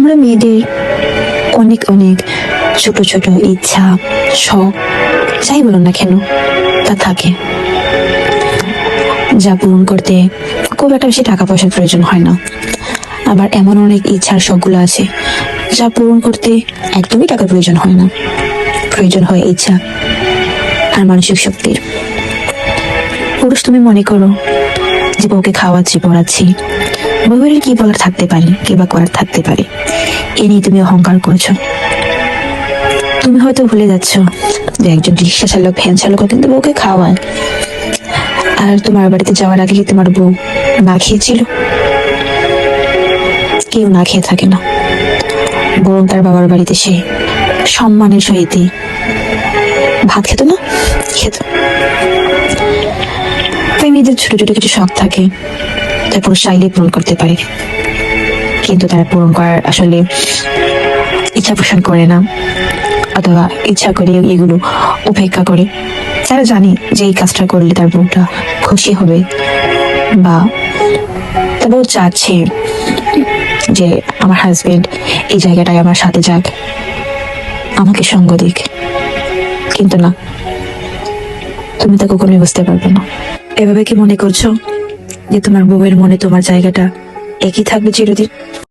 আমরা মেয়েদের অনেক অনেক ছোট ছোট ইচ্ছা, শখ, যাই বলো না কেন, তা থাকে, যা পূরণ করতে খুব একটা বেশি টাকা পয়সার প্রয়োজন হয় না। আবার এমন অনেক ইচ্ছার শখগুলো আছে যা পূরণ করতে একদমই টাকার প্রয়োজন হয় না, প্রয়োজন হয় ইচ্ছা আর মানসিক শক্তির। পুরুষ, তুমি মনে করো যে বউকে খাওয়াচ্ছি, পড়াচ্ছি, বউয়ের কি বলার থাকতে পারে, কি বা করার থাকতে পারে, এ নিয়ে তুমি অহংকার করছো। তুমি হয়তো ভুলে যাচ্ছ যে একজন রিক্সা চালক, ভ্যান চালকও কিন্তু বউকে খাওয়ায়। আর তোমার বাড়িতে যাওয়ার আগে কি তোমার বউ না খেয়েছিল? কেউ না খেয়ে থাকে না, বরং তার বাবার বাড়িতে সে সম্মানের সহিত ভাত খেত না, খেত। মেয়েদের ছোট ছোট কিছু শখ থাকে, যা পুরুষ চাইলে পূরণ করতে পারে, কিন্তু তারা পূরণ করার আসলে ইচ্ছা পোষণ করে না, অথবা ইচ্ছা করে এগুলো উপেক্ষা করে। তারা জানে যে এই কাজটা করলে তার বউটা খুশি হবে, বা তার বউ চাচ্ছে যে আমার হাজবেন্ড এই জায়গাটায় আমার সাথে যাক, আমাকে সঙ্গ দিক। কিন্তু না, তুমি তা কখনোই বুঝতে পারবে না। এভাবে কি মনে করছো যে তোমার বউয়ের মনে তোমার জায়গাটা একই থাকবে চিরদিন?